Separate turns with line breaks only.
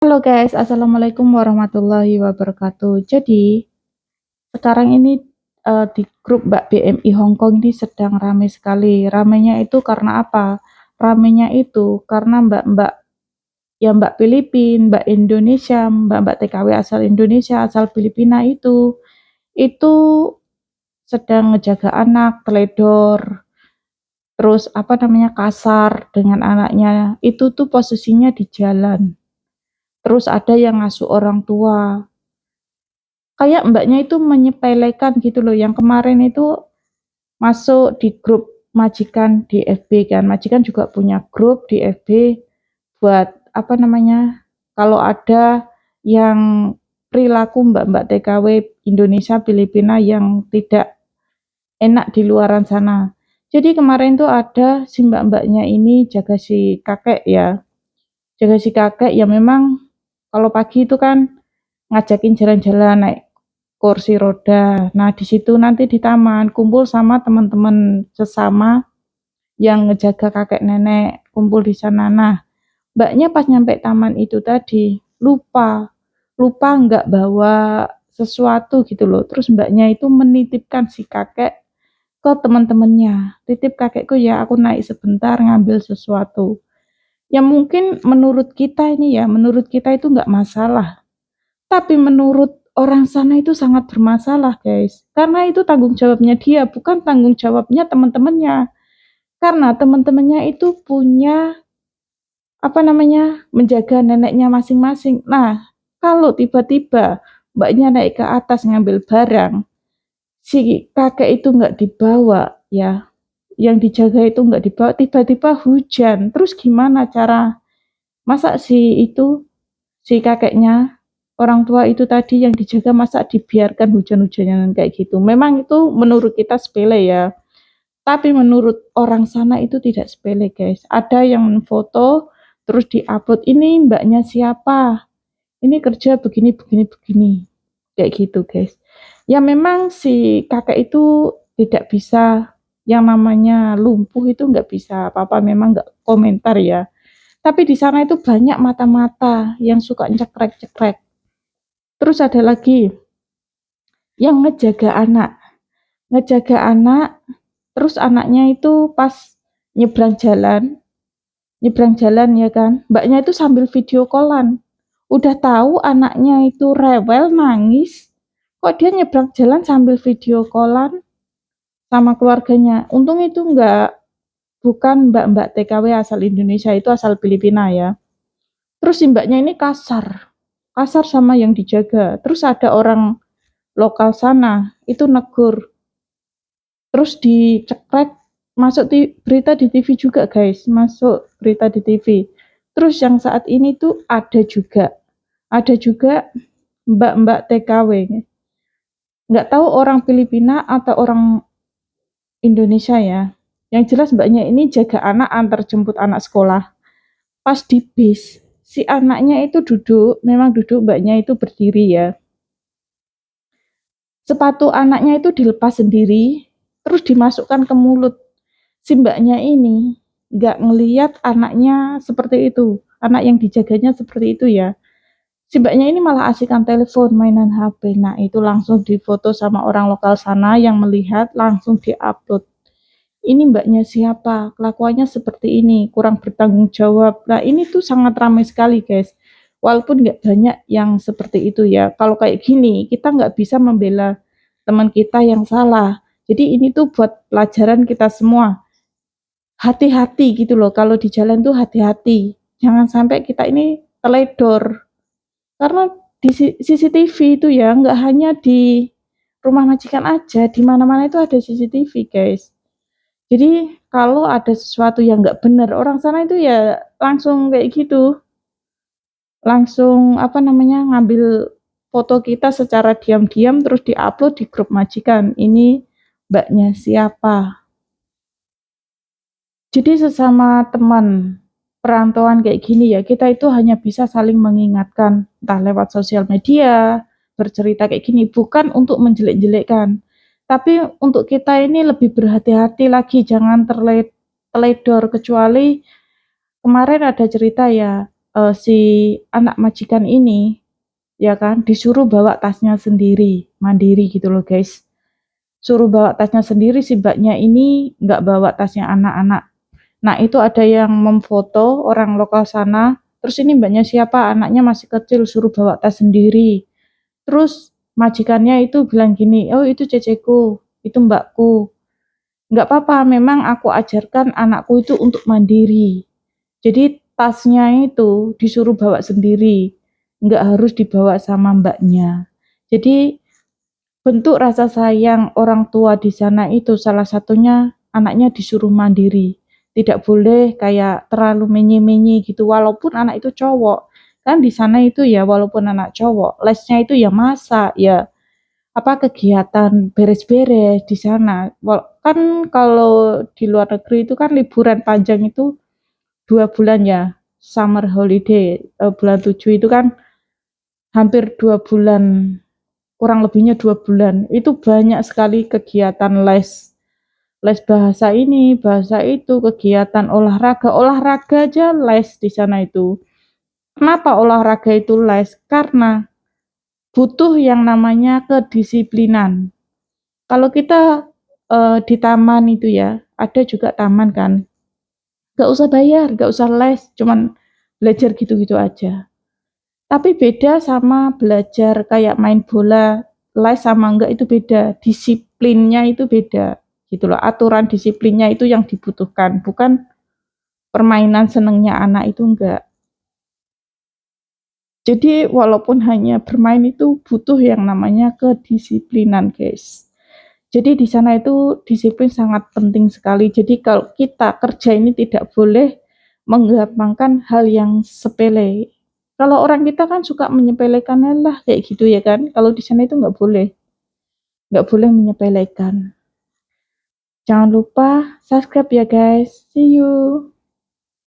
Halo guys, assalamualaikum warahmatullahi wabarakatuh. Jadi sekarang ini di grup Mbak BMI Hongkong ini sedang ramai sekali. Ramainya itu karena apa? Ramainya itu karena mbak-mbak ya Mbak Filipin, Mbak Indonesia, Mbak-mbak TKW asal Indonesia, asal Filipina itu sedang ngejaga anak, teledor, terus apa namanya kasar dengan anaknya. Itu tuh posisinya di jalan. Terus ada yang ngasuh orang tua. Kayak Mbaknya itu menyepelekan gitu loh, yang kemarin itu masuk di grup majikan di FB kan, majikan juga punya grup di FB buat apa namanya, kalau ada yang perilaku mbak-mbak TKW Indonesia Filipina yang tidak enak di luaran sana. Jadi kemarin tuh ada si mbak-mbaknya ini jaga si kakek ya, jaga si kakek ya memang kalau pagi itu kan ngajakin jalan-jalan naik kursi roda. Nah, di situ nanti di taman kumpul sama teman-teman sesama yang ngejaga kakek nenek, kumpul di sana. Nah, mbaknya pas nyampe taman itu tadi lupa, lupa nggak bawa sesuatu gitu loh. Terus mbaknya itu menitipkan si kakek ke teman-temannya. Titip kakekku ya, aku naik sebentar ngambil sesuatu. Ya mungkin menurut kita ini ya, menurut kita itu nggak masalah. Tapi menurut orang sana itu sangat bermasalah, guys. Karena itu tanggung jawabnya dia, bukan tanggung jawabnya teman-temannya. Karena teman-temannya itu punya apa namanya? Menjaga neneknya masing-masing. Nah, kalau tiba-tiba mbaknya naik ke atas ngambil barang, si kakek itu nggak dibawa, ya, yang dijaga itu nggak dibawa, tiba-tiba hujan. Terus gimana cara masa si kakeknya orang tua itu tadi yang dijaga masa dibiarkan hujan-hujanan kayak gitu. Memang itu menurut kita sepele ya, tapi menurut orang sana itu tidak sepele guys. Ada yang foto terus diupload, ini mbaknya siapa, ini kerja begini begini begini kayak gitu guys. Ya memang si kakek itu tidak bisa, yang namanya lumpuh itu nggak bisa apa-apa, memang nggak komentar ya. Tapi di sana itu banyak mata-mata yang suka cekrek-cekrek. Terus ada lagi yang ngejaga anak, terus anaknya itu pas nyebrang jalan ya kan, mbaknya itu sambil video callan. Udah tahu anaknya itu rewel nangis, kok dia nyebrang jalan sambil video callan sama keluarganya. Untung itu bukan mbak-mbak TKW asal Indonesia, itu asal Filipina ya. Terus si mbaknya ini kasar sama yang dijaga. Terus ada orang lokal sana itu negur, terus dicekrek, masuk berita di TV juga guys, masuk berita di TV. Terus yang saat ini tuh ada juga mbak-mbak TKW, nggak tahu orang Filipina atau orang Indonesia ya, yang jelas mbaknya ini jaga anak, antar jemput anak sekolah. Pas di bis si anaknya itu duduk, memang duduk, mbaknya itu berdiri ya, sepatu anaknya itu dilepas sendiri terus dimasukkan ke mulut. Si mbaknya ini nggak ngeliat anaknya seperti itu, anak yang dijaganya seperti itu ya. Si mbaknya ini malah asikan telepon, mainan HP. Nah itu langsung difoto sama orang lokal sana yang melihat, langsung diupload. Ini mbaknya siapa, kelakuannya seperti ini, kurang bertanggung jawab. Nah ini tuh sangat ramai sekali guys, walaupun nggak banyak yang seperti itu ya. Kalau kayak gini kita nggak bisa membela teman kita yang salah. Jadi ini tuh buat pelajaran kita semua, hati-hati gitu loh, kalau di jalan tuh hati-hati, jangan sampai kita ini teledor. Karena di CCTV itu ya nggak hanya di rumah majikan aja, di mana-mana itu ada CCTV guys. Jadi kalau ada sesuatu yang nggak benar, orang sana itu ya langsung kayak gitu, langsung apa namanya, ngambil foto kita secara diam-diam terus diupload di grup majikan. Ini mbaknya siapa. Jadi sesama teman perantauan kayak gini ya, kita itu hanya bisa saling mengingatkan, entah lewat sosial media, bercerita kayak gini, bukan untuk menjelek-jelekkan. Tapi untuk kita ini lebih berhati-hati lagi, jangan teledor. Kecuali kemarin ada cerita ya, si anak majikan ini, ya kan, disuruh bawa tasnya sendiri, mandiri gitu loh guys. Suruh bawa tasnya sendiri, si mbaknya ini nggak bawa tasnya anak-anak. Nah itu ada yang memfoto orang lokal sana, terus ini mbaknya siapa, anaknya masih kecil, suruh bawa tas sendiri. Terus majikannya itu bilang gini, oh itu ceceku, itu mbakku. Nggak apa-apa, memang aku ajarkan anakku itu untuk mandiri. Jadi tasnya itu disuruh bawa sendiri, nggak harus dibawa sama mbaknya. Jadi bentuk rasa sayang orang tua di sana itu salah satunya anaknya disuruh mandiri. Tidak boleh kayak terlalu menye-menye gitu, walaupun anak itu cowok. Kan di sana itu ya walaupun anak cowok, lesnya itu ya masak, ya apa kegiatan beres-beres di sana. Kan kalau di luar negeri itu kan liburan panjang itu 2 bulan ya, summer holiday, bulan 7 itu kan hampir 2 bulan, kurang lebihnya 2 bulan. Itu banyak sekali kegiatan les, les bahasa ini, bahasa itu, kegiatan olahraga, olahraga aja les di sana itu. Kenapa olahraga itu les? Karena butuh yang namanya kedisiplinan. Kalau kita di taman itu ya, ada juga taman kan, gak usah bayar, gak usah les, cuman belajar gitu-gitu aja. Tapi beda sama belajar kayak main bola, les sama enggak itu beda, disiplinnya itu beda gitu loh. Aturan disiplinnya itu yang dibutuhkan, bukan permainan senengnya anak itu enggak. Jadi walaupun hanya bermain itu butuh yang namanya kedisiplinan, guys. Jadi di sana itu disiplin sangat penting sekali. Jadi kalau kita kerja ini tidak boleh menggampangkan hal yang sepele. Kalau orang kita kan suka menyepelekan lah kayak gitu ya kan. Kalau di sana itu nggak boleh menyepelekan. Jangan lupa subscribe ya guys. See you.